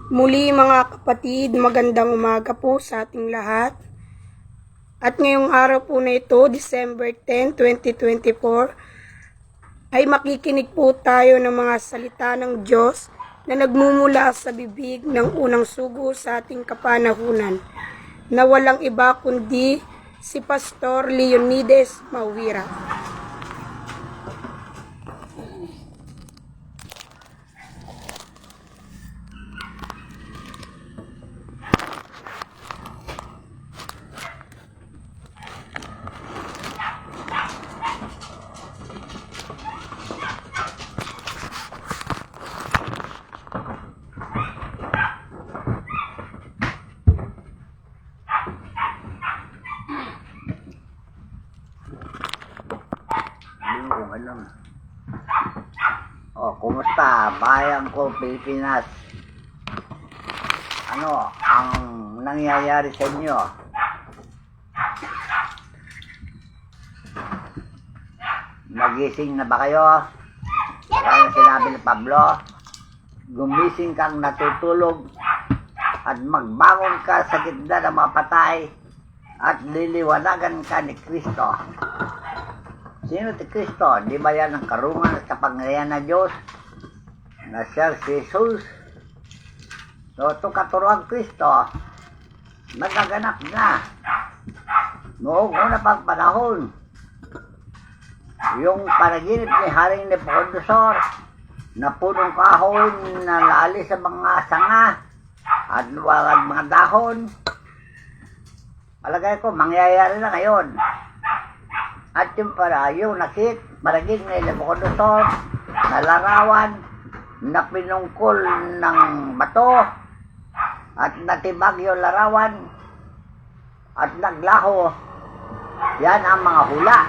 Muli mga kapatid, magandang umaga po sa ating lahat. At ngayong araw po na ito, December 10, 2024, ay makikinig po tayo ng mga salita ng Diyos na nagmumula sa bibig ng unang sugo sa ating kapanahunan, na walang iba kundi si Pastor Leonides Mauwira. Kumusta? Bayan ko, Pilipinas. Ano ang nangyayari sa inyo? Nagising na ba kayo? Kaya sinabi ni Pablo, gumising kang natutulog at magbangon ka sa gitna ng mga patay at liliwanagan ka ni Kristo. Sino si Kristo? Di ba yan ang karungan at kapangyarihan ng Diyos? Na siya si Jesus. So, ito katuruan Kristo. Nagaganap na. Noong una pang panahon, yung panaginip ni Haring Nebuchadnezzar na punong kahoy na laalis sa mga sanga at luwag mga dahon, palagay ko mangyayari na ngayon. At yung para, yung maragin ni Nebuchadnezzar na larawan na pinungkol ng bato at natibag yung larawan at naglaho. Yan ang mga hula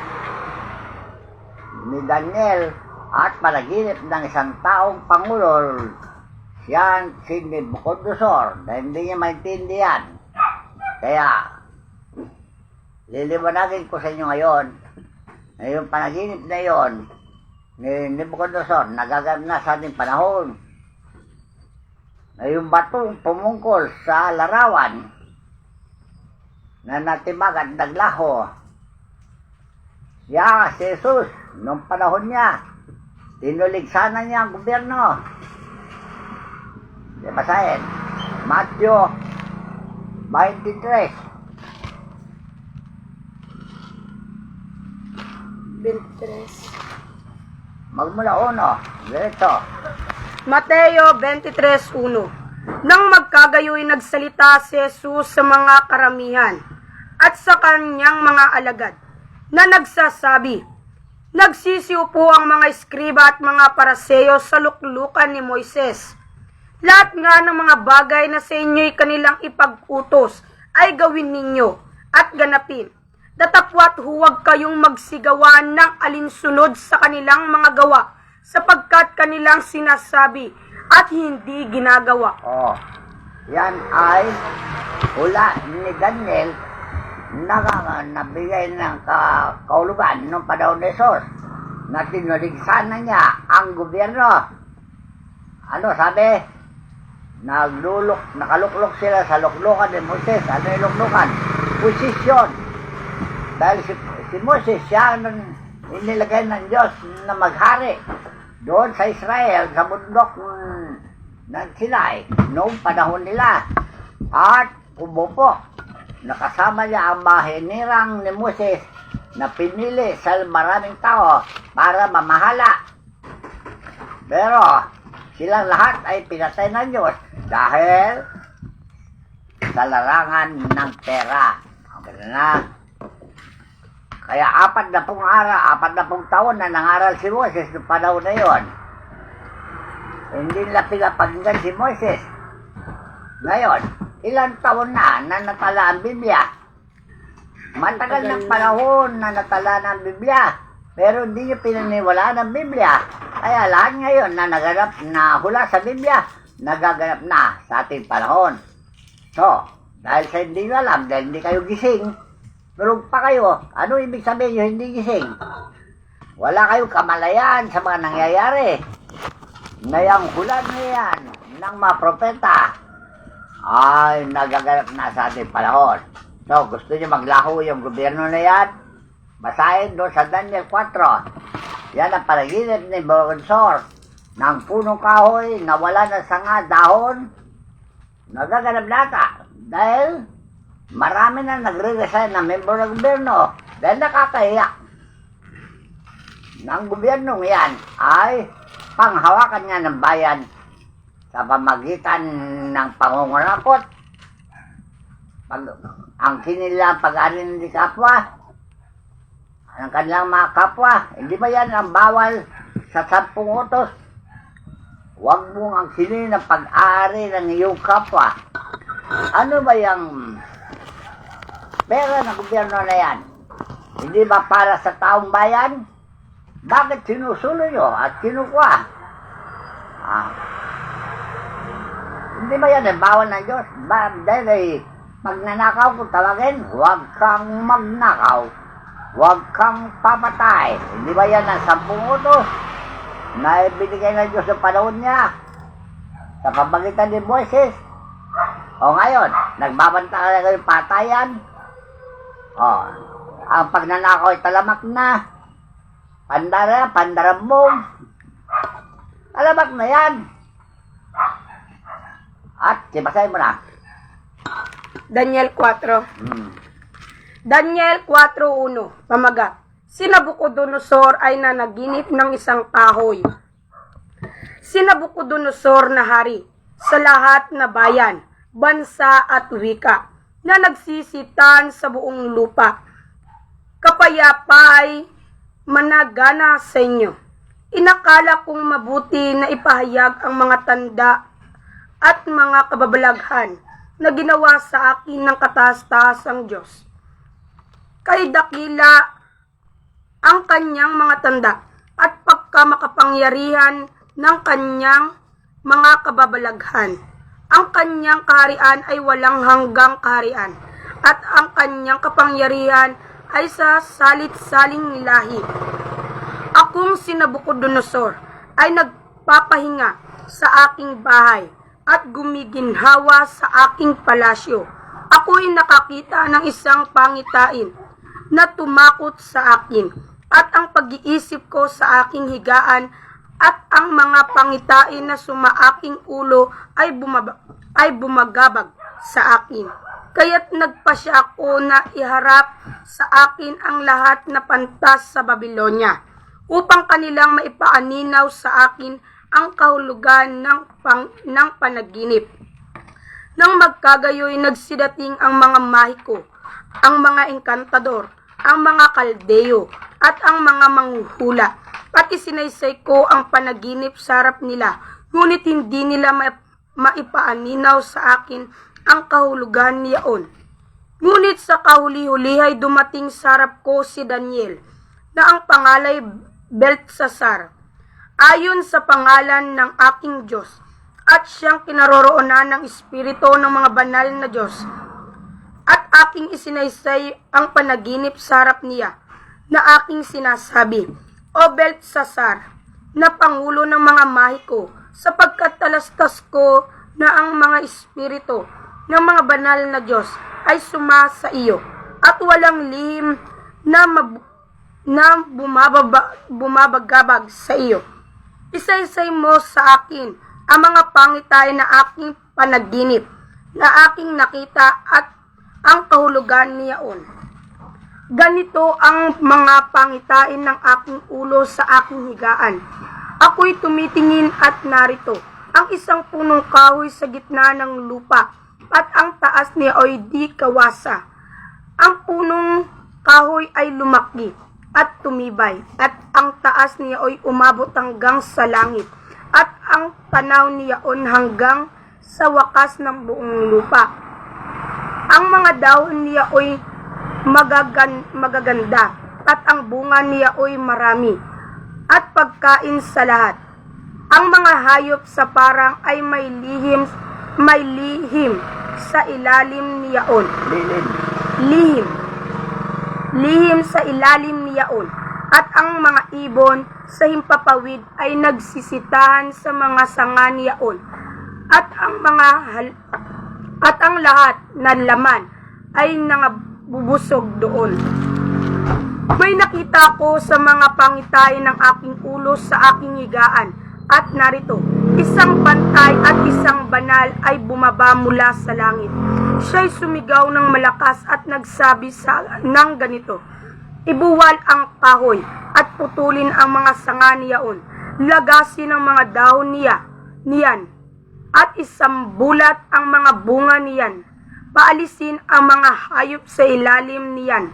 ni Daniel at panaginip ng isang taong pangulo. Yan si Nebuchadnezzar na hindi niya maintindihan. Kaya liliwanagin ko sa inyo ngayon na yung panaginip na yon ni Nebuchadnezzar nagaganap na sa ating panahon, na yung batong pumungkol sa larawan na natibag at naglaho, siya si Jesus nung panahon niya tinuligsanan niya ang gobyerno. Basahin Matthew 23. 23. Magmula uno, dito. Mateo 23:1. Nang magkagayoy nagsalita si Jesus sa mga karamihan at sa kanyang mga alagad, na nagsasabi, nagsisiupo ang mga eskriba at mga paraseyo sa luklukan ni Moises. Lahat nga ng mga bagay na sa inyo'y kanilang ipag-utos ay gawin ninyo at ganapin. Datapwat huwag kayong magsigawa ng alinsunod sa kanilang mga gawa, sapagkat kanilang sinasabi at hindi ginagawa. Yan ay hula ni Daniel na nabigay ng kaulugan ng panahon ni Jesus na tinuligsan na niya ang gobyerno. Ano sabi? Nakaluklok sila sa luklukan ni Moises. Ano yung luklukan? Posisyon. Dahil si Moses, siya ang inilagay ng Diyos na maghari doon sa Israel, sa bundok ng Sinai, noong panahon nila. At umupo, nakasama niya ang mahinirang ni Moses na pinili sa maraming tao para mamahala. Pero silang lahat ay pinatay ng Diyos dahil sa larangan ng pera. Okay na. Kaya 40 taon na nangaral si Moses noong panahon na yon. Hindi nila pinapakinggan si Moses. Ngayon, ilang taon na natala ang Biblia. Matagal ng panahon na natala ng Biblia, pero hindi nyo pinaniwalaan ang Biblia. Kaya lahat ngayon na naganap na hula sa Biblia, nagaganap na sa ating panahon. So, dahil sa hindi nyo alam, dahil hindi kayo gising, tulog pa kayo. Ano ibig sabihin nyo hindi gising? Wala kayong kamalayan sa mga nangyayari. Ngayang hula na yan ng mga propeta ay nagaganap na sa ating panahon. So, gusto niyo maglaho yung gobyerno na yan? Basahin doon sa Daniel 4. Yan ang panaginip ni Bogonsor ng punong kahoy na wala na sanga dahon. Nagaganap nata dahil marami na nagre-resign na member ng gobyerno dahil nakakahiya. Ng gobyernong yan ay panghawakan nga ng bayan sa pamagitan ng pangungurakot, ang kanilang pag-arin ng kapwa, ang kanilang mga kapwa. Hindi ba yan ang bawal sa 10 utos? Huwag mong ang sinin ng pag-aari ng iyong kapwa. Ano ba yung pera ng gobyerno na yan? Hindi ba para sa taong bayan? Bakit sinusulo nyo at kinukuha? Hindi ba yan bawal ng Diyos? Dahil ay magnanakaw kung tawagin, huwag kang magnakaw. Huwag kang papatay. Hindi ba yan ang 10 utos na ibinigay ng Diyos sa panahon niya sa pamagitan ni Moises? O ngayon, nagbabanta ka na yung patayan. O, ang pagnanakaw ay talamak na. Pandarambong. Talamak na yan. At, sibasahin mo na. Daniel 4. Daniel 4:1. Pamagat. Si Nabucodonosor ay nanaginip ng isang kahoy. Si Nabucodonosor na hari sa lahat na bayan, bansa at wika na nagsisitan sa buong lupa. Kapayapay managana sa inyo. Inakala kong mabuti na ipahayag ang mga tanda at mga kababalaghan na ginawa sa akin ng kataas-taasang Diyos. Kay dakila ang kanyang mga tanda at pagkamakapangyarihan ng kanyang mga kababalaghan. Ang kanyang kaharian ay walang hanggang kaharian at ang kanyang kapangyarihan ay sa salit-saling lahi. Akong si Nabucodonosor ay nagpapahinga sa aking bahay at gumiginhawa sa aking palasyo. Ako'y nakakita ng isang pangitain na tumakot sa akin, at ang pag-iisip ko sa aking higaan at ang mga pangitain na sumaaking ulo ay bumagabag sa akin. Kaya't nagpasya ako na iharap sa akin ang lahat na pantas sa Babylonia, upang kanilang maipaaninaw sa akin ang kahulugan ng panaginip. Nang magkagayoy nagsidating ang mga mahiko, ang mga engkantador, ang mga kaldeo, at ang mga manghuhula. Pati sinaysay ko ang panaginip sa harap nila, ngunit hindi nila maipaaninaw sa akin ang kahulugan niyaon. Ngunit sa kahuli-hulihay dumating sa harap ko si Daniel, na ang pangalay Beltsasar, ayon sa pangalan ng aking Diyos, at siyang kinaroroonan ng Espiritu ng mga banal na Diyos. At aking isinaysay ang panaginip sa harap niya, na aking sinasabi, O Beltsasar, na pangulo ng mga mahiko, sapagkat talastas ko na ang mga espiritu ng mga banal na Diyos ay suma sa iyo, at walang lihim na bumabagabag sa iyo. Isaysay mo sa akin ang mga pangitay na aking panaginip, na aking nakita at ang kahulugan niyaon. Ganito ang mga pangitain ng aking ulo sa aking higaan. Ako'y tumitingin at narito ang isang punong kahoy sa gitna ng lupa, at ang taas niya ay di kawasa. Ang punong kahoy ay lumaki at tumibay, at ang taas niya ay umabot hanggang sa langit, at ang tanaw niyaon hanggang sa wakas ng buong lupa. Ang mga dahon niya ay magaganda, at ang bunga niya ay marami, at pagkain sa lahat. Ang mga hayop sa parang ay may lihim sa ilalim niyaon. Lihim sa ilalim niyaon. At ang mga ibon sa himpapawid ay nagsisitahan sa mga sanga niyaon. At at ang lahat ng laman ay nangabubusog doon. May nakita ko sa mga pangitain ng aking ulo sa aking higaan, at narito, isang bantay at isang banal ay bumaba mula sa langit. Siya'y sumigaw ng malakas at nagsabi ng ganito, "Ibuwal ang kahoy at putulin ang mga sanga niyaon, lagasin ang mga dahon niyan, at isambulat ang mga bunga niyan, paalisin ang mga hayop sa ilalim niyan,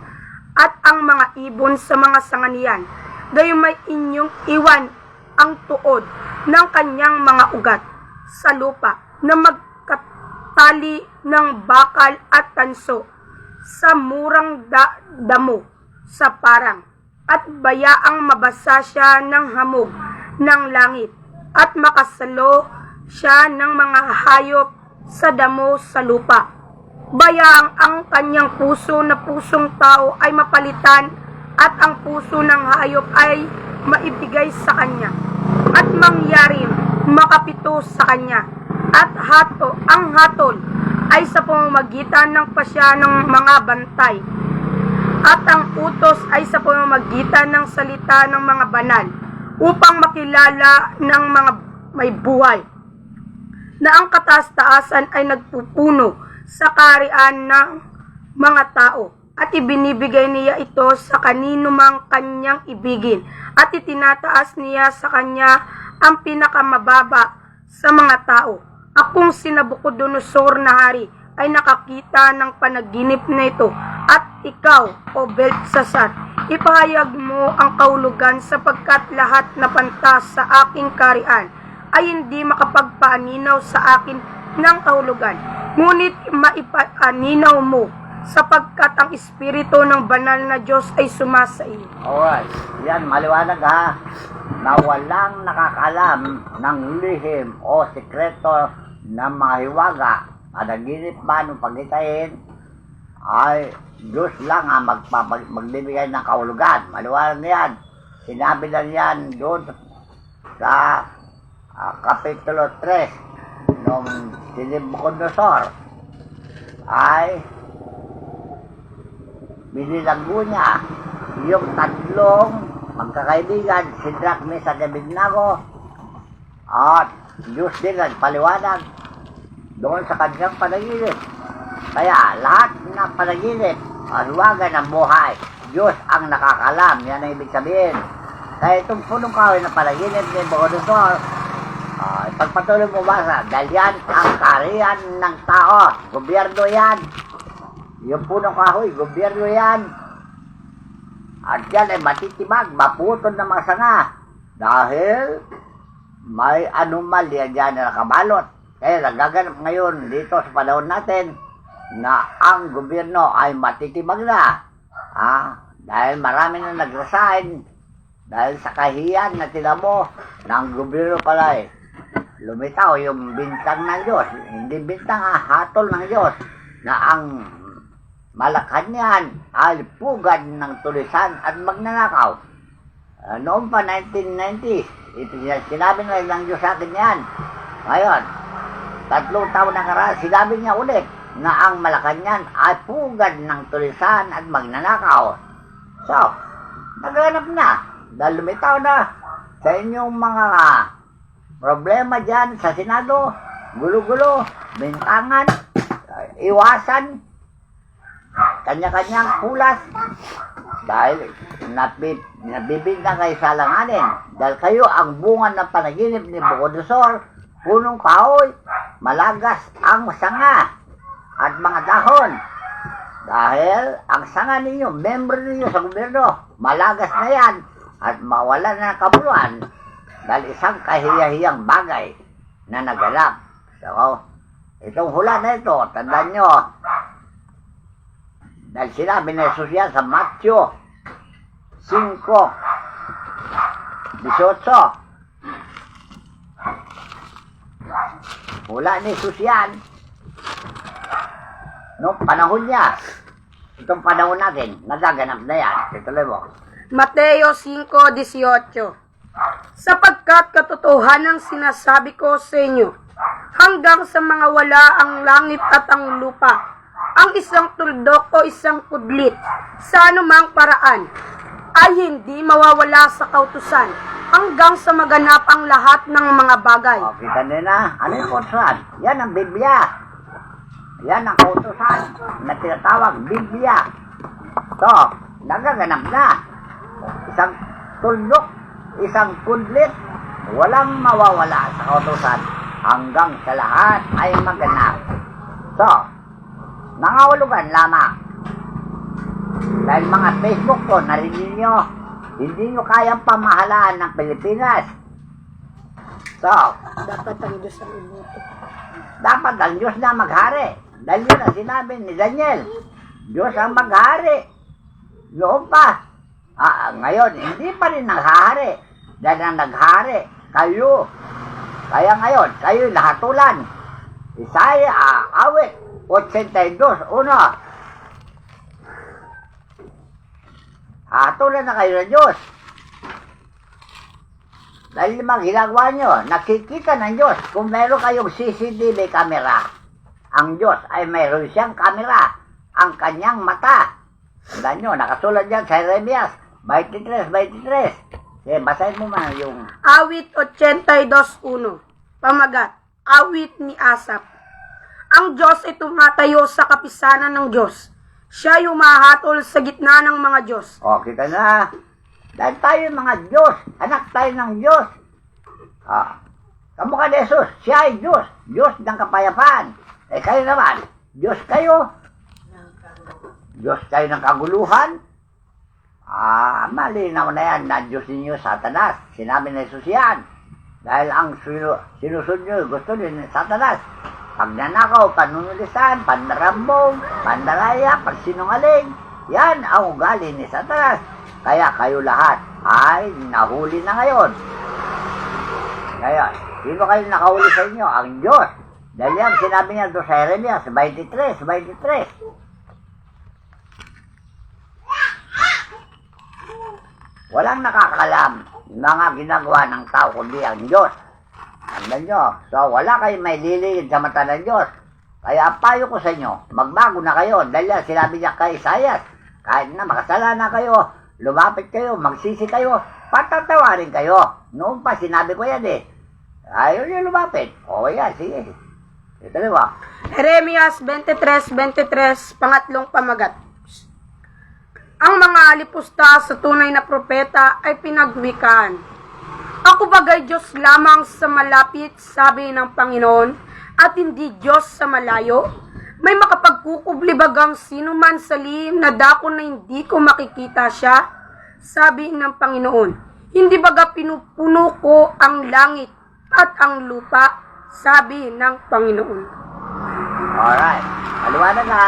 at ang mga ibon sa mga sanga niyan, gayon may inyong iwan ang tuod ng kanyang mga ugat sa lupa na magkatali ng bakal at tanso sa murang damo sa parang, at bayaang mabasa siya ng hamog ng langit, at makasalo siya ng mga hayop sa damo sa lupa. Bayaang ang kanyang puso na pusong tao ay mapalitan, at ang puso ng hayop ay maibigay sa kanya, at mangyaring makapito sa kanya, at ang hatol ay sa pamamagitan ng pasya ng mga bantay, at ang utos ay sa pamamagitan ng salita ng mga banal, upang makilala ng mga may buhay na ang kataas-taasan ay nagpupuno sa kaharian ng mga tao, at ibinibigay niya ito sa kanino mang kanyang ibigin, at itinataas niya sa kanya ang pinakamababa sa mga tao. Akong si Nabucodonosor na hari ay nakakita ng panaginip na ito, at ikaw, O Beltsasar, ipahayag mo ang kahulugan, sapagkat lahat na pantas sa aking kaharian ay hindi makapagpaaninaw sa akin ng kahulugan, ngunit maipaaninaw mo, sapagkat ang Espiritu ng banal na Diyos ay sumasa iyo. Alright, yan, maliwanag ha, na walang nakakalam ng lihim o sekreto ng mga hiwaga, panaginip man o pagitain, ay Diyos lang ang magbibigay ng kahulugan. Maliwanag na yan. Sinabi na yan doon sa Kapitulo 3 nung si Nabucodonosor ay binilago niya yung tatlong magkakaibigan, si Shadrach, Meshach, at Abednego, at Diyos din nagpaliwanag doon sa kanyang panaginip. Kaya lahat ng panaginip, hiwaga ng buhay, Diyos ang nakakalam. Yan ang ibig sabihin. Kaya itong punong kahoy na panaginip ni Nabucodonosor, pagpatuloy mo basa, dahil yan ang kaharian ng tao. Gobyerno yan. Yung punong kahoy, gobyerno yan. At yan ay matitibag, maputol ng mga sanga. Dahil may anomalya dyan na nakabalot. Kaya nagaganap ngayon dito sa panahon natin na ang gobyerno ay matitibag na. Dahil marami na nag-resign. Dahil sa kahiyan na tinamo ng gobyerno pala lumitaw yung bintang ng Diyos. Hindi bintang, hatol ng Diyos na ang Malacanang ay pugad ng tulisan at magnanakaw. Noong pa 1990, sinabi na ng Diyos sa akin yan. Ngayon, 3 taon na karaan, sinabi niya ulit na ang Malacanang ay pugad ng tulisan at magnanakaw. So, naghanap na. Dahil lumitaw na sa inyong mga problema dyan sa Senado, gulo-gulo, bintangan, iwasan, kanya-kanyang pulas, dahil nabibigyan kayo sa alanganin, dahil kayo ang bunga ng panaginip ni Nabucodonosor, punong kahoy, malagas ang sanga at mga dahon. Dahil ang sanga ninyo, member ninyo sa gobyerno, malagas na yan at mawala na kabuluhan dahil isang kahiyahiyang bagay na naganap. So, itong hula na ito, tandaan nyo, dahil sinabi ni Jesus yan sa Matthew 5:18. Hula ni Jesus yan noong panahon niya. Itong panahon natin, nagaganap na yan. Ituloy mo. Mateo 5:18. Sapagkat katotohanan sinasabi ko sa inyo, hanggang sa mga wala ang langit at ang lupa, ang isang tuldok o isang kudlit sa anumang paraan ay hindi mawawala sa kautusan hanggang sa maganap ang lahat ng mga bagay. O, kita nila, ano yung kautusan? Yan ang Biblia. Yan ang kautusan na tinatawag Biblia. So, nagaganap na. Isang tuldok, isang kudlit, walang mawawala sa kautusan hanggang sa lahat ay maganap. So, nangahulugan lamang. Dahil mga Facebook ko, narinig nyo, hindi nyo kayang pamahalaan ng Pilipinas. So, Dapat ang Diyos ang ibuto. dapat ang Diyos na maghari. Dahil yun ang sinabi ni Daniel. Diyos ang maghari. Noon pa. Ngayon, hindi pa rin naghahari. Dahil ang naghari, kayo. Kaya ngayon, kayo'y lahatulan. Isaya, awit, 82:1. Hatulan na kayo ng Diyos. Dahil mga ginagawa nyo, nakikita ng Diyos. Kung meron kayong CCTV camera, ang Diyos ay mayroon siyang camera, ang kanyang mata. Tandaan nyo, nakasulat dyan sa Jeremias 23:23. Sige, basahin mo man yung... Awit 82:1. Pamagat, awit ni Asap. Ang Diyos ay tumatayo sa kapisanan ng Diyos. Siya ay humahatol sa gitna ng mga Diyos. O, kita na. Dahil tayo mga Diyos, anak tayo ng Diyos. Kamukha ni Jesus, siya ay Diyos. Diyos ng kapayapaan. Eh kayo naman, Diyos kayo. Diyos kayo ng kaguluhan. Malinaw na yan na Diyos ninyo, Satanas. Sinabi ni Jesus yan. Dahil ang sinusunod nyo, gusto nyo ni Satanas. Pagnanakaw, panunulisan, pandarambong, pandaraya, pagsinungaling. Yan ang ugali ni Satanas. Kaya kayo lahat ay nahuli na ngayon. Ngayon, sino kayo nakahuli sa inyo? Ang Diyos. Dahil yan, sinabi niya doon sa Jeremias 23:23. Walang nakakalam mga ginagawa ng tao kundi ang Diyos. Tandaan nyo. So, wala kayong may lilingid sa mata ng Diyos. Kaya payo ko sa inyo, magbago na kayo. Dahil yan, sinabi niya kay Isaias, kahit na makasalanan kayo, lumapit kayo, magsisi kayo, patatawarin kayo. Noon pa, sinabi ko yan eh. Ayaw niyo lumapit. O yan, sige. Ito diba? Jeremias 23:23, pangatlong pamagat. Ang mga alipusta sa tunay na propeta ay pinagwikaan. Ako bagay Diyos lamang sa malapit, sabi ng Panginoon, at hindi Diyos sa malayo? May makapagkukublibagang sino man sa lihim na dako na hindi ko makikita siya? Sabi ng Panginoon, hindi baga pinupuno ko ang langit at ang lupa? Sabi ng Panginoon. Alright. Maliwanag na.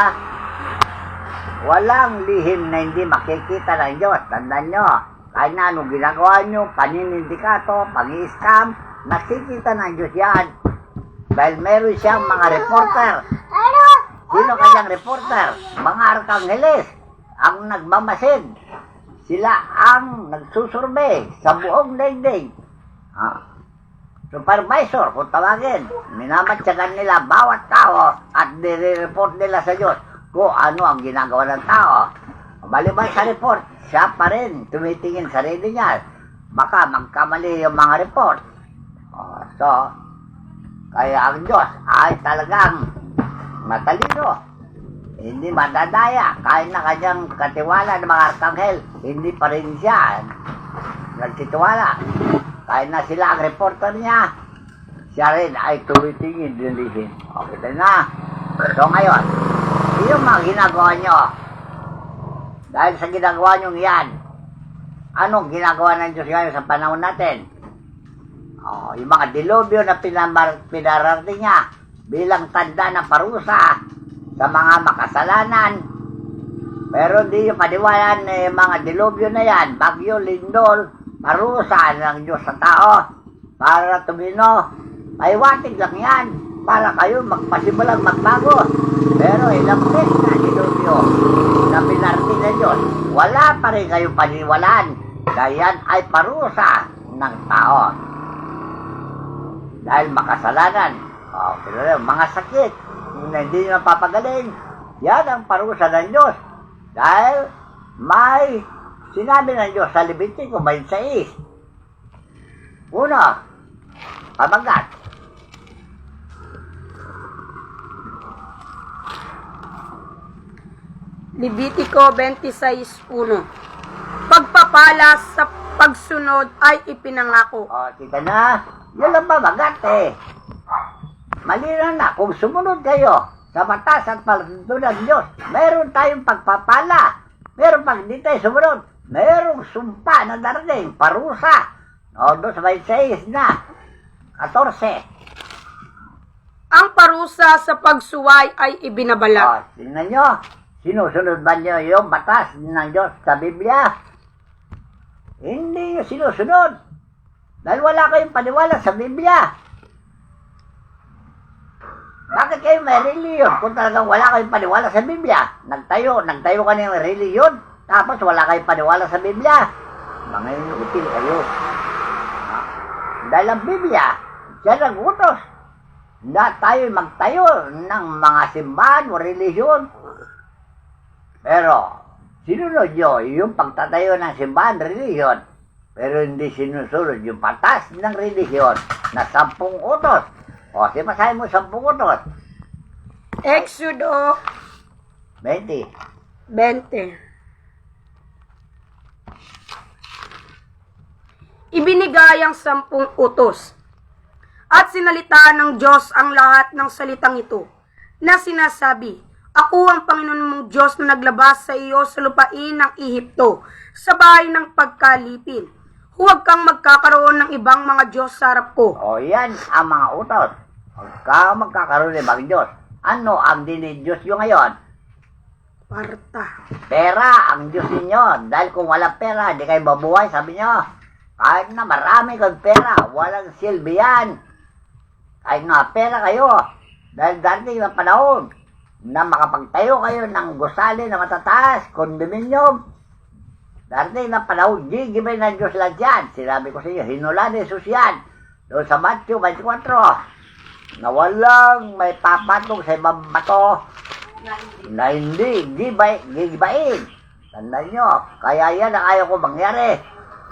Walang lihim na hindi makikita ng Diyos. Tandaan nyo. Kahit na anong ginagawa nyo, paninindikato, pang-i-scam, nakikita ng Diyos yan. Dahil meron siyang mga reporter. Sino kanyang reporter? Mga arkangheles ang nagmamasid. Sila ang nagsusurvey sa buong daigdig. Supervisor, kung tawagin, minamatyagan nila bawat tao at nire-report nila sa Diyos kung ano ang ginagawa ng tao. Maliban sa report, siya pa rin tumitingin sa sarili niya. Baka magkamali yung mga report. So, kaya ang Diyos ay talagang matalino. Hindi madadaya. Kahit na kanyang katiwala ng mga arkanghel, hindi pa rin siya nagtitiwala. Kahit na sila ang reporter niya, siya rin ay tumitingin din. Okay na. So ngayon, yung mga ginagawa nyo, dahil sa ginagawa nyo yan, anong ginagawa ng Diyos ngayon sa panahon natin? Yung mga dilubyo na pinarating niya bilang tanda na parusa sa mga makasalanan. Pero di yung paniwalaan ng mga dilubyo na yan, bagyo, lindol, parusa ng Diyos sa tao para tumino. Paiwatig lang yan para kayo magpasimulang magbago. Pero ilang beses na dilubyo na pinarating ng Diyos, wala pa rin kayo paniwalaan. Dahil yan ay parusa ng tao. Dahil makasalanan. Pero mga sakit na hindi nyo napapagaling, yan ang parusa ng Diyos. Dahil may sinabi ng Diyos sa Levitico 26. Una, pamagat. Levitico 26:1. Pagpapala sa pagsunod ay ipinangako. Kita na, yan ang pamagat Malinaw na, kung sumunod kayo sa batas at pagsunod ng Diyos, meron tayong pagpapala. Meron pag di tayo sumunod, merong sumpa na darating, parusa. Doon sa 26 na, 14. Ang parusa sa pagsuway ay ibinabalak. Tingnan nyo, sinusunod ba nyo yung batas ng Diyos sa Biblia? Hindi nyo sinusunod. Dahil wala kayong paniwala sa Biblia. Bakit kayo may reliyon kung talagang wala kayong paniwala sa Biblia? Nagtayo ka ng reliyon, tapos wala kayong paniwala sa Biblia. Mga inutil kayo. Dahil ang Biblia, siya nag-utos na tayo magtayo ng mga simbahan o reliyon. Pero, sinunod nyo yung pagtatayo ng simbahan, reliyon. Pero hindi sinusunod yung batas ng reliyon na 10 utos. Simasahin mo 10 utos. Exodo 20. 20. Ibinigay ang 10 utos. At sinalita ng Diyos ang lahat ng salitang ito, na sinasabi, Ako ang Panginoon mong Diyos na naglabas sa iyo sa lupain ng Ehipto, sa bahay ng pagkalipin. Huwag kang magkakaroon ng ibang mga Diyos sa harap ko. Yan ang mga utos. Huwag kang magkakaroon ng ibang Diyos. Ano ang dinidiyos nyo ngayon? Parta. Pera ang Diyos ninyo. Dahil kung walang pera, hindi kayo mabuhay, sabi nyo. Kahit na marami kang pera, walang silbi yan. Kahit na pera kayo. Dahil darating na panahon na makapagtayo kayo ng gusali na matataas, kondominium. Darating na panahon, gigibay ng Diyos lang yan. Sinabi ko sa inyo, hinula ni Jesus yan. Doon sa Matthew 24, na walang may papatong sa ibang bato na hindi gigibain. Tandaan nyo, kaya yan ang ayaw ko mangyari.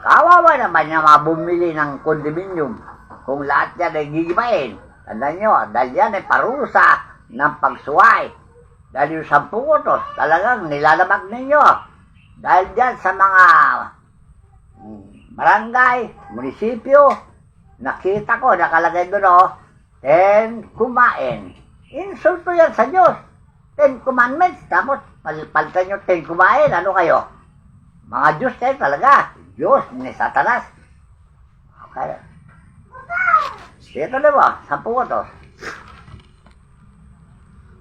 Kawawa naman yung mga bumili ng kondominium kung lahat yan ay gigibain. Tandaan nyo, dahil yan ay parusa ng pagsuway. Dahil yung 10 utos, talagang nilalabag ninyo. Dahil dyan sa mga barangay, munisipyo, nakita ko, nakalagay doon, 10 kumain. Insulto yan sa Diyos. 10 commandments, tapos palitan nyo 10 kumain, ano kayo? Mga Diyos kayo talaga. Diyos ni Satanas. Okay. Ito diba, 10 utos.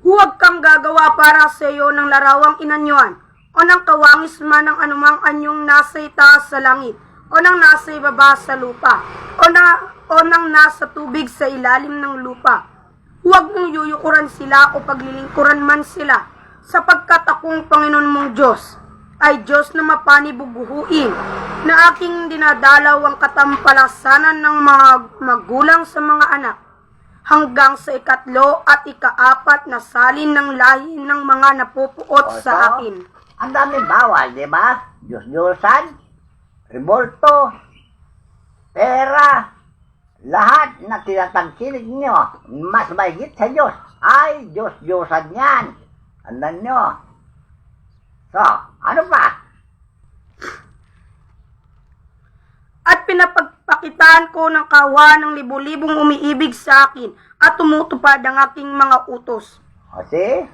Huwag kang gagawa para sa iyo ng larawang inanyuan, o ng kawangis man ng anumang anyong nasa itaas sa langit, o ng nasa ibaba sa lupa, o ng nasa tubig sa ilalim ng lupa. Huwag mong yuyukuran sila o paglilingkuran man sila, sapagkat akong Panginoon mong Diyos ay Diyos na mapanibubuhuin, na aking dinadalaw ang katampalasanan ng mga magulang sa mga anak, hanggang sa 3 at 4 na salin ng lahi ng mga napupuot sa akin. Ang dami bawal, di ba? Diyos-Diyosan, revolto, pera, lahat na tinatangkilik nyo, mas mahigit sa Diyos, ay Diyos-Diyosan yan. Andan nyo. So, ano pa? At pinapagpakitaan ko ng kawa ng libu-libong umiibig sa akin at tumutupad ang aking mga utos. Kasi,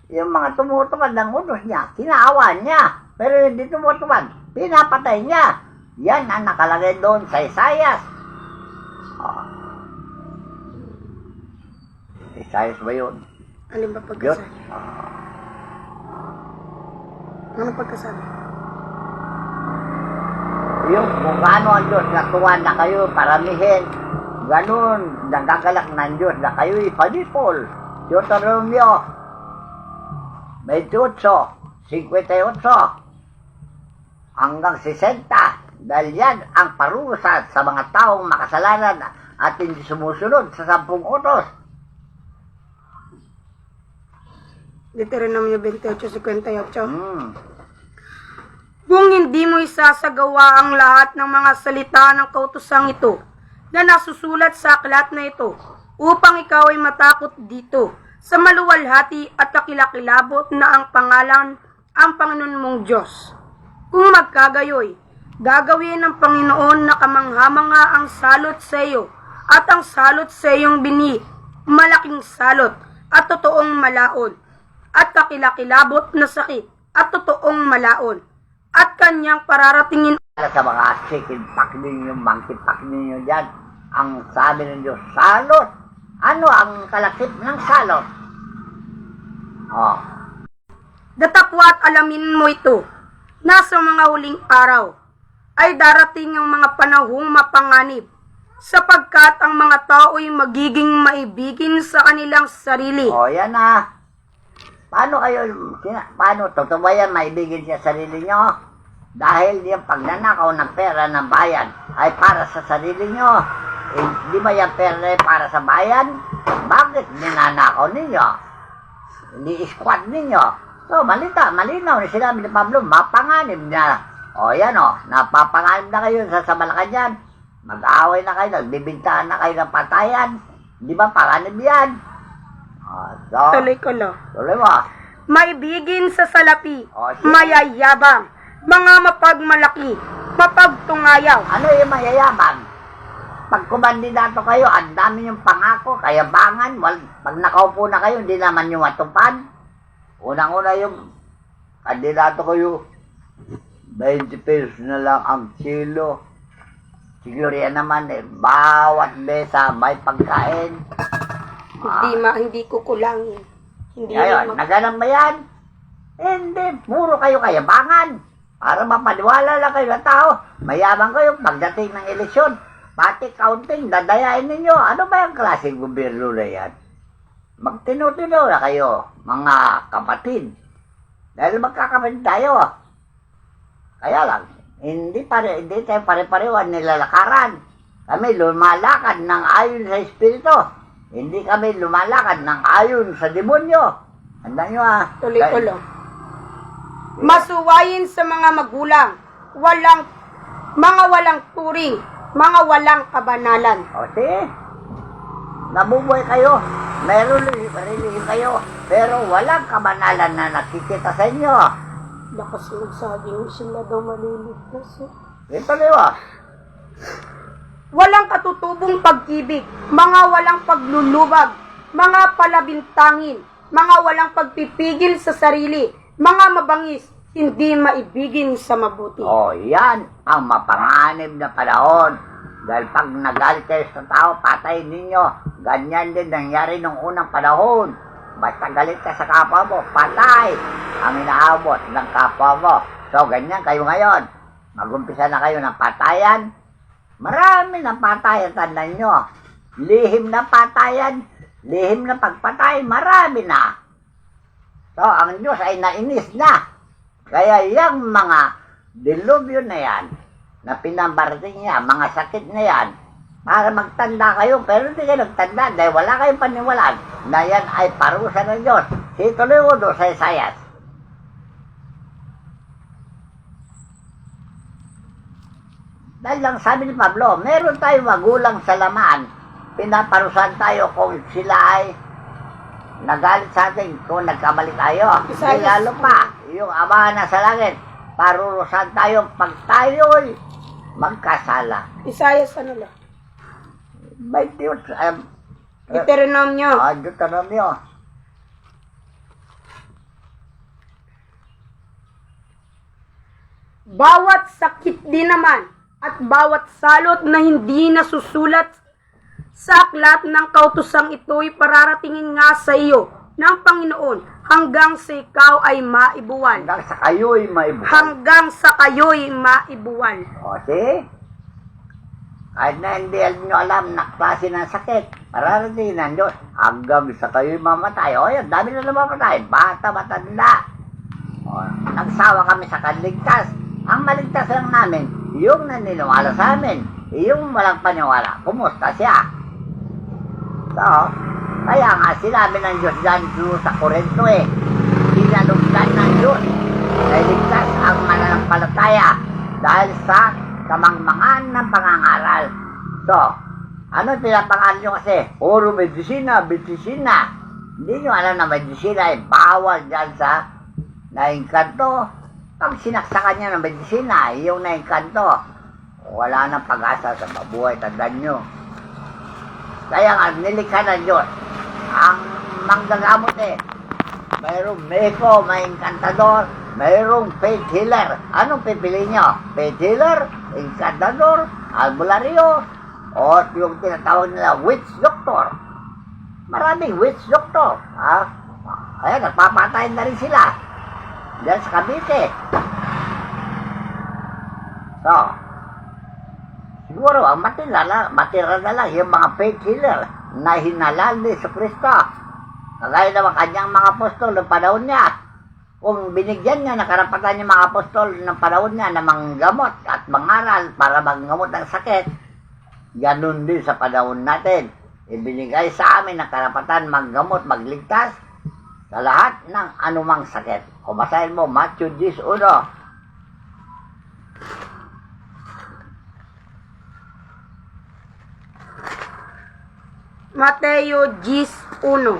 yung mga tumutupad ng utos niya, kinaawa niya. Pero hindi tumutupad, pinapatay niya. Yan ang nakalagay doon sa Isaias. Isaias ba yun? Alin ba Diyos? pagkasabi? Ano pagkasabi? Yung kung gaano ang Diyos natuwa na kayo paramihin, ganun, nagagalak ng Diyos na kayo ipanipol. Deuteronomio 28, 58, hanggang 60. Dahil yan ang parusa sa mga taong makasalanan at hindi sumusunod sa 10 utos. Deuteronomio 28:58. Hmm. Kung hindi mo isasagawa ang lahat ng mga salita ng kautosang ito na nasusulat sa aklat na ito upang ikaw ay matakot dito sa maluwalhati at kakilakilabot na ang pangalan ang Panginoon mong Diyos. Kung magkagayoy, gagawin ng Panginoon na kamangha-mangha ang salot sa iyo at ang salot sa iyong bini, malaking salot at totoong malaon at kakilakilabot na sakit at totoong malaon at kanyang pararatingin Sa mga chicken pack ninyo, monkey pack ninyo dyan, ang sabi ninyo, salot. Ano ang kalakip ng salot? Oh, Datapwat alamin mo ito, na sa mga huling araw ay darating ang mga panahong mapanganib, sapagkat ang mga tao ay magiging maibigin sa kanilang sarili. oh yan na. Paano totoo ba yan, maibigin siya sarili nyo? Dahil yung pagnanakaw ng pera ng bayan ay para sa sarili nyo. Hindi ba yung pera ay para sa bayan? Bakit ninanakaw ninyo? Ni-squat ninyo? So, malinaw na sinabi ni Pablo, mapanganib na. O yan o, napapanganib na kayo sa Malacanang. Mag-aaway na kayo, nagbibintahan na kayo ng patayan. Di ba panganib yan? So, Tuloy ko lo. tuloy mo. Maibigin sa salapi, O, sige. mayayabang, mga mapagmalaki, mapagtungayaw, Ano yung mayayabang? Pag kumandidato kayo, ang dami yung pangako, kayabangan. Pag nakaupo na kayo, hindi naman yung matupad. Unang-una yung kandidato kayo, 20 pesos na lang ang kilo. Siguro yan naman bawat besa may pagkain. hindi kukulangin. Hindi Ngayon, nagalang ba yan? Hindi, puro kayo kayabangan. Para mapaniwala lang kayo ng tao. Mayabang kayo pagdating ng eleksyon. Pati counting, dadayain ninyo. Ano ba yung klaseng gobyerno na yan? Magtino-tino na kayo, mga kapatid. Dahil magkakapatid tayo. Kaya lang, hindi tayo pare-pareho ang nilalakaran. Kami lumalakad ng ayon sa Espiritu. Hindi kami lumalakad ng ayon sa demonyo. Handa nyo Tuloy ko lo. Masuwayin sa mga magulang, mga walang turing, mga walang kabanalan. O sige, nabubuhay kayo, meron relihin kayo, pero walang kabanalan na nakikita sa inyo. Baka sinasabing sila daw maliligtas. Ito niyo. Walang katutubong pag-ibig, mga walang paglulubag, mga palabintangin, mga walang pagpipigil sa sarili, mga mabangis, hindi maibigin sa mabuti. O yan ang mapanganib na panahon. Dahil pag nagalit kayo sa tao, patay ninyo. Ganyan din nangyari nung unang panahon. Basta galit ka sa kapwa mo, patay ang inaabot ng kapwa mo. So ganyan kayo ngayon. Mag-umpisa na kayo ng patayan. Marami ng patayan, tandaan nyo. Lihim na patayan, lihim na pagpatay, marami na. So, ang Diyos ay nainis na. Kaya yung mga dilubyo na yan, na pinambarating niya, mga sakit na yan, para magtanda kayo, pero hindi kayo nagtanda dahil wala kayong paniwalaan na yan ay parusa ng Diyos. Tuloy mo doon sa Isaiah. Dahil lang sabi ni Pablo, meron tayong magulang sa laman, pinaparusahan tayo kung sila ay nagalit sa atin, kung nagkamali tayo. Isayas. Lalo pa, yung Ama na sa langit, parurusahan tayo pag tayo'y magkasala. Isayas ano lang? May Diyos, Deuteronomio. Deuteronomio. Bawat sakit din naman at bawat salot na hindi nasusulat sa aklat ng kautosang ito'y pararatingin nga sa iyo ng Panginoon hanggang sa ikaw ay maibuwal. Hanggang sa kayo'y maibuhay. Hanggang sa kayo'y maibuwal. O, see? Kahit na hindi nyo alam na klase ng sakit, pararating ng Diyos, hanggang sa kayo'y mamatay. O, yan, dami na mamatay. Bata, matanda. O, nagsawa kami sa kanligtas. Ang maligtas lang namin, yung naniniwala sa amin, yung walang paniwala, kumusta siya? So, kaya nga sinabi ng Diyos dyan sa Korinto hinalugdan ng Diyos na iligtas ang mananampalataya dahil sa kamangmangan ng pangangaral. So, ano pinapangalan nyo kasi? Puro medisina, medisina. Hindi nyo alam na medisina ay bawal dyan sa naingkanto. Pag sinaksakan niya ng medisina, yung naingkanto, wala nang pag-asa sa mabuhay, tandaan nyo. Kaya nga, nilikha ng Diyos ang manggagamot eh. Mayroong Meko, may encantador, mayroong faith healer. Anong pipili nyo? Faith healer, encantador, albularyo, o yung tinatawag nila witch doctor. Maraming witch doctor. Kaya nagpapatayin na rin sila. Diyan sa Cavite. So, siguro ang matira na lang yung mga faith healer na hinalal ni Jesucristo. Kagaya naman kanyang mga apostol ng panahon niya. Kung binigyan niya ng karapatan yung mga apostol ng panahon niya na manggamot at mangaral para manggamot ng sakit, ganun din sa panahon natin. Ibinigay sa amin ng karapatan manggamot, magligtas sa lahat ng anumang sakit. Kung basahin mo, Matthew 10:1. Mateo 10:1.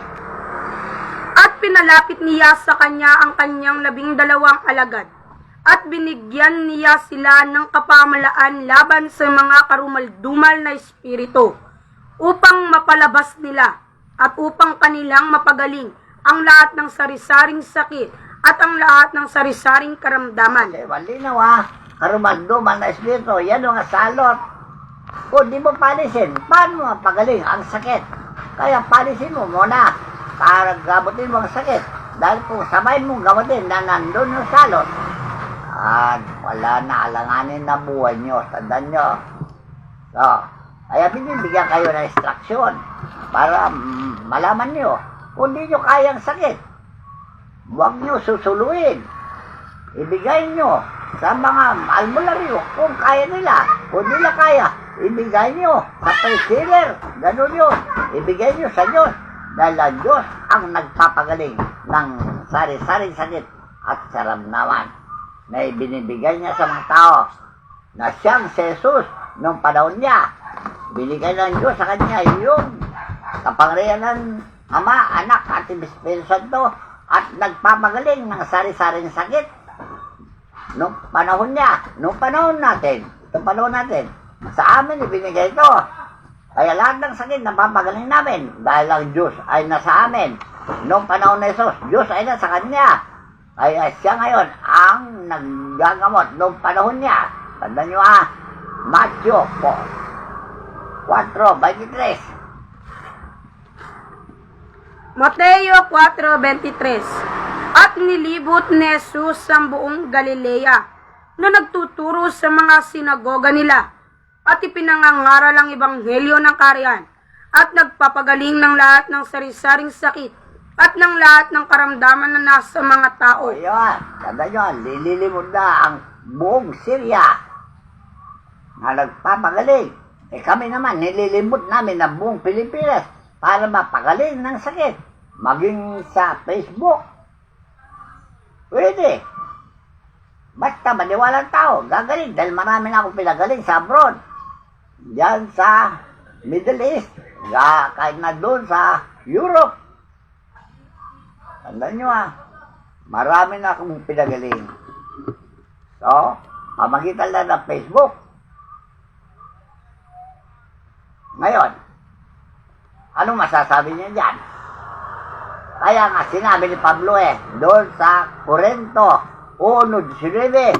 At pinalapit niya sa kanya ang kanyang 12 alagad, at binigyan niya sila ng kapamalaan laban sa mga karumaldumal na espiritu, upang mapalabas nila, at upang kanilang mapagaling ang lahat ng sari-saring sakit, at ang lahat ng sari-saring karamdaman. Malinaw karumaldumal na espiritu, yan ang salot. Kung di mo palisin, paano mo mapagaling ang sakit? Kaya palisin mo muna para gamutin mo ang sakit. Dahil kung sabay mong gamutin na nandun yung salot, wala na alanganin na buhay nyo. Tandaan nyo. So, kaya binibigyan kayo ng instruction para malaman nyo. Kung di nyo kayang sakit, huwag nyo susuluin. Ibigay nyo sa mga albularyo kung kaya nila. Kung nila kaya, ibigay nyo sa faith healer. Ganun yun. Ibigay nyo sa Diyos. Dahil ang Diyos ang nagpapagaling ng sari-saring sakit at karamdaman na ibinibigay niya sa mga tao na siyang si Jesus noong panahon niya. Binigay ng Diyos sa kanya yung kapangyarihan ng Ama, Anak at Espiritu Santo at nagpapagaling ng sari-saring sakit noong panahon niya, noong panahon natin. Itong panahon natin. Sa amin ibinigay ito. Kaya lahat ng sakit napapagaling namin dahil ang Diyos ay nasa amin. Noong panahon na Jesus, Diyos ay nasa Kanya. Kaya siya ngayon ang naggagamot noong panahon niya. Tandaan nyo Matthew 4:23. Mateo 4:23. At nilibot ni Jesus ang buong Galilea na nagtuturo sa mga sinagoga nila at ipinangangaral ang ebanghelyo ng kaharian at nagpapagaling ng lahat ng sari-saring sakit at ng lahat ng karamdaman na nasa mga tao. Ayun, tanda nyo, lililimod na ang buong Syria na nagpapagaling. Kami naman, nililimod namin ang buong Pilipinas para mapagaling ng sakit. Maging sa Facebook. Pwede. Basta maniwalang tao, gagaling. Dahil marami na akong pinagaling sa abroad. Diyan sa Middle East. Kahit na doon sa Europe. Tandaan nyo marami na akong pinagaling. So, pamagitan lang ng Facebook. Ngayon, anong masasabi niya dyan? Kaya nga sinabi ni Pablo doon sa Corinto 1:19,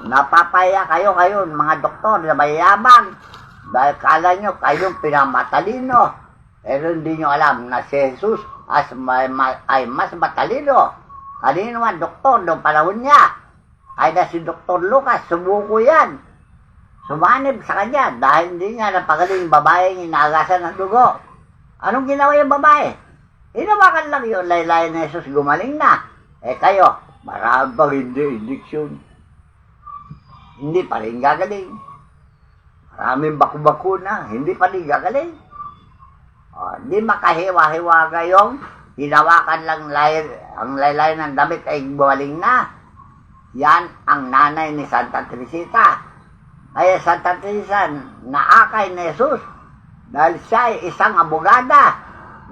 napapaya kayo mga doktor na mayabang dahil kala nyo kayong pinamatalino, pero hindi nyo alam na si Jesus ay mas matalino. Kanino man doktor noong panahon niya ay na si Dr. Lucas, sumuko yan. Sumanib sa kanya dahil hindi niya napagaling yung babaeng inaagasan ng dugo. Anong ginawa yung babae? Hinawakan lang yung laylay na Jesus, gumaling na. Kayo, marami pang hindi injection. Hindi pa rin gagaling. Maraming baku-baku na, hindi pa rin gagaling. Hindi makahiwa-hiwa kayong hinawakan lang ang laylay ng damit ay buwaling na. Yan ang nanay ni Santa Teresita. Kaya Santa Teresa naakay ni Jesus dahil siya ay isang abogada,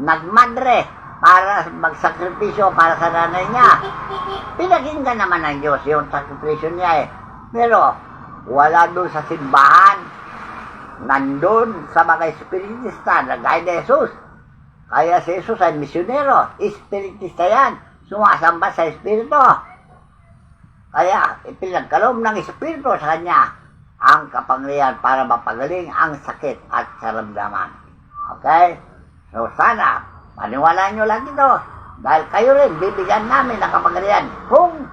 nagmadre para magsakripisyo para sa nanay niya. Pinakinggan naman ng Diyos yung sakripisyo niya eh. Pero wala doon sa simbahan, nandun sa mga espiritista na gaya ni Jesus. Kaya si Jesus ay misyonero, espiritista yan, sumasamba sa espiritu. Kaya ipinagkaloob ng espiritu sa kanya ang kapangyarihan para mapagaling ang sakit at karamdaman. Okay? So sana, paniwalaan nyo lang ito. Dahil kayo rin, bibigyan namin ng kapangyarihan kung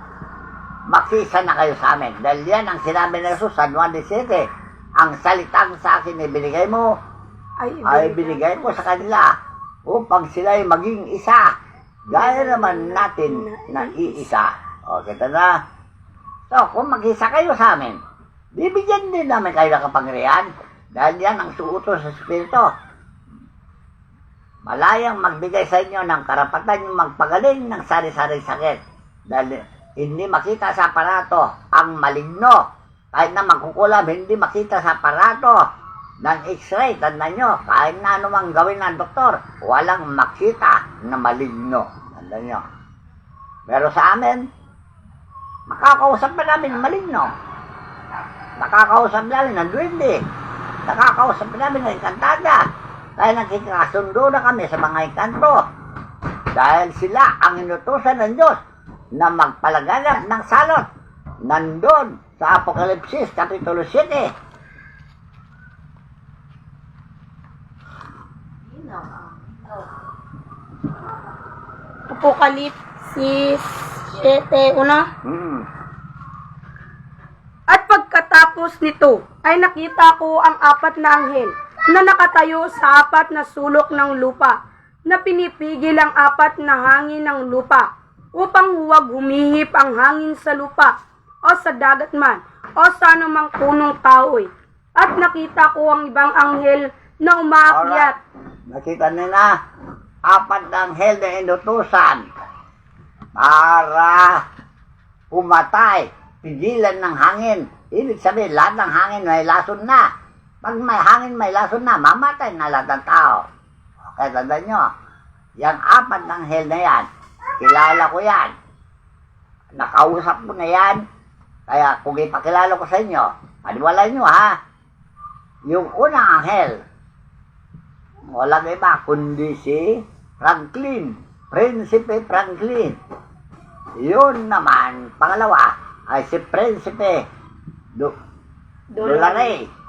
makisa na kayo sa amin. Dahil yan ang sinabi ng Jesus sa Juan 17. Ang salitang sa akin ibinigay mo, ay binigay ko sa kanila upang sila ay maging isa. Gaya naman natin na iisa. O, kita na. So, kung mag-isa kayo sa amin, bibigyan din namin kayo ng kapangyarihan dahil yan ang suutos sa Espiritu. Malayang magbigay sa inyo ng karapatan yung magpagaling ng sari-sari sakit. Dahil hindi makita sa aparato ang maligno. Kahit na magkukulam, hindi makita sa aparato ng x-ray. Tandaan nyo, kahit na anumang gawin ng doktor, walang makita na maligno. Tandaan nyo. Pero sa amin, makakausap pa namin ng maligno. Nakakausap namin ng duwende. Nakakausap namin ng enkantada. Kaya nakikasundo na kami sa mga engkanto. Dahil sila ang inutusan ng Diyos na magpalaganap ng salot. Nandun sa Apokalipsis, Kapitulo 7. Apokalipsis 7:1. At pagkatapos nito, ay nakita ko ang apat na anghel na nakatayo sa apat na sulok ng lupa, na pinipigil ang apat na hangin ng lupa, upang huwag humihip ang hangin sa lupa, o sa dagat man, o sa anumang punong kahoy. At nakita ko ang ibang anghel na umaakyat. Nakita nila, apat na anghel na inutusan para pumatay, pigilan ng hangin. Ibig sabihin, lahat ng hangin may lason na. Pag may hangin may lason na, mamatay na lahat ng tao. Okay, tandaan nyo, yung apat ng anghel na yan, kilala ko yan. Nakausap ko na yan. Kaya kung ipakilala ko sa inyo, paniwalain nyo ha. Yung unang anghel, walang iba kundi si Franklin, Prinsipe Franklin. Yun naman, pangalawa, ay si Prinsipe Dolare.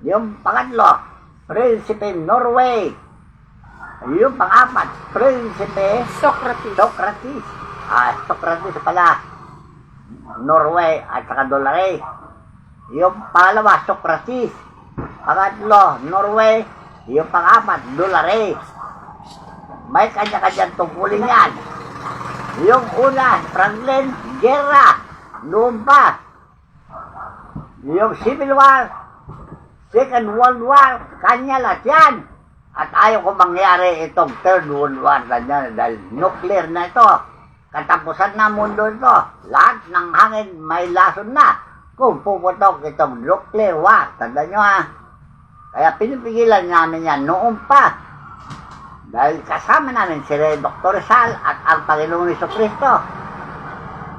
Yung pangatlo, Prinsipe Norway. Yung pangapat, Prinsipe Socrates. Socrates pala. Norway at saka Dolare. Yung pangalawa, Socrates. Pangatlo, Norway. Yung pangapat, Dolare. May kanya-kanyang tungkulin yan. Yung una, Franklin, gera. Noon pa. Yung Civil War, Second World War, kanya lahat yan. At ayaw ko mangyari itong Third World War dahil nuclear na ito. Katapusan na mundo ito. Lahat ng hangin may lason na. Kung puputok itong nuclear war, tanda nyo ha. Kaya pinipigilan namin yan noon pa. Dahil kasama namin si Dr. Rizal at ang Panginoong Jesucristo.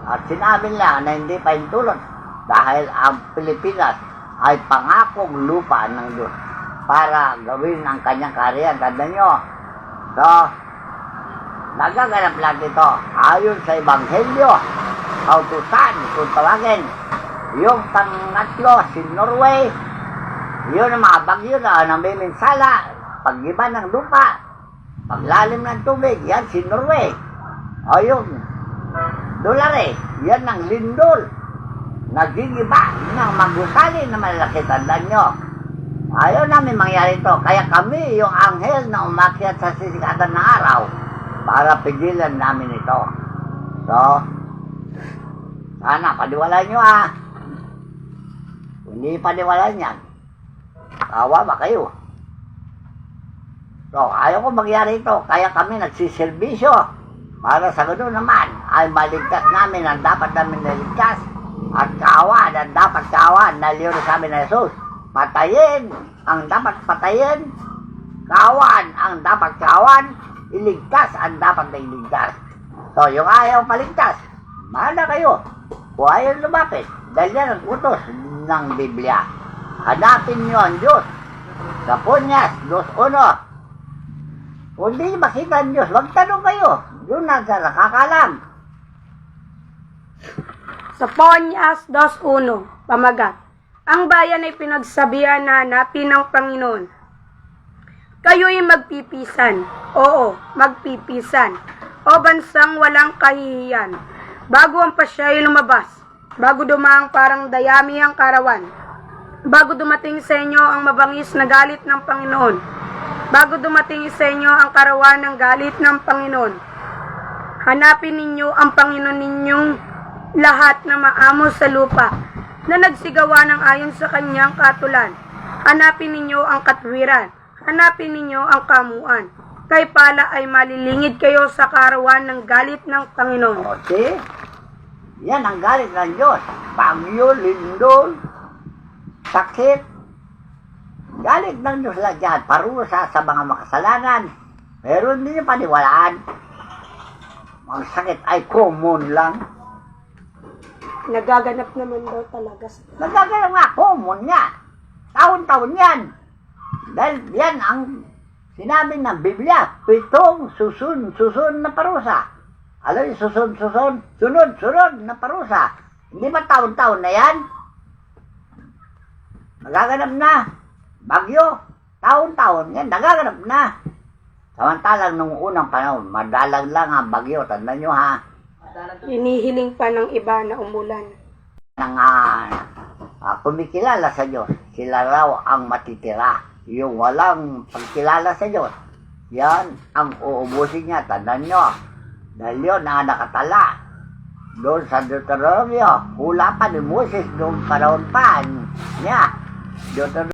At sinabi nila na hindi pa intulot dahil ang Pilipinas ay pangakong lupa ng Diyos para gawin ang kanyang kaharian. Tanda nyo. So, nagaganap lang ito ayon sa Ebanghelyo. Kautusan, kung tawagin. Yung pangatlo, si Norway. Yun ang mga bagyo na namiminsala. Pag-iba ng lupa. Paglalim ng tubig, yan si Norway. O yung Dolare, yan ang lindol. Nagigiba ng magusali na malalaki. Tandaan nyo. Ayaw namin mangyari ito. Kaya kami, yung anghel na umakyat sa sisikatan ng araw para pigilan namin ito. So, sana paniwalaan nyo ha. Kung hindi paniwalaan yan, kawawa kayo. So, ayaw ko mangyari ito. Kaya kami nagsiservisyo. Para sa ganoon naman, ay maligtas namin ang dapat namin naligtas. At kawan ang dapat kawan na liyon sa amin na Jesus. Patayin ang dapat patayin. Kawan ang dapat kawan. Iligtas ang dapat na iligtas. So, yung ayaw paligtas, mana kayo. Kung ayaw lumapit, dahil yan ang utos ng Biblia. Hanapin nyo ang Diyos. Sa Punyas 2:1. Kung di makita ang Diyos, magtanong kayo. Doon na sa nakakalam. Sa Ponyas 2:1, pamagat. Ang bayan ay pinagsabihan na hanapin ng Panginoon. Kayo'y magpipisan. Oo, magpipisan. O bansang walang kahihiyan. Bago ang pasya'y lumabas. Bago dumaang parang dayami ang karawan. Bago dumating sa inyo ang mabangis na galit ng Panginoon. Bago dumating sa inyo ang karawan ng galit ng Panginoon. Hanapin ninyo ang Panginoon ninyong lahat na maamo sa lupa, na nagsigawa ng ayon sa kanyang katulan. Hanapin ninyo ang katwiran. Hanapin ninyo ang kamuan. Kay pala ay malilingid kayo sa karawan ng galit ng Panginoon. O, see? Yan ang galit ng Diyos. Bagyo, lindol, sakit. Galit ng Diyos lang dyan. Parusa sa mga makasalanan. Pero hindi nyo paniwalaan. Ang sakit ay common lang. Nagaganap naman daw talaga. Nagagalaw nga, common nga. Taon-taon yan. Dahil yan ang sinabi ng Biblia. 7 susun na parusa. Alam niyo, sunod na parusa. Hindi ba taon-taon na yan? Nagaganap na. Bagyo, taon-taon yan, nagaganap na. Samantalang nung unang panahon, madalang lang ang bagyo. Tandaan nyo ha. Hinihiling pa ng iba na umulan. Nang kumikilala sa Diyos, sila raw ang matitira. Yung walang pagkilala sa Diyos, yan ang uubusin niya. Tandaan nyo. Dahil yun ang nakatala doon sa Deuteronomio. Hula pa ni Moses noong panahon pa niya. Deuteronomio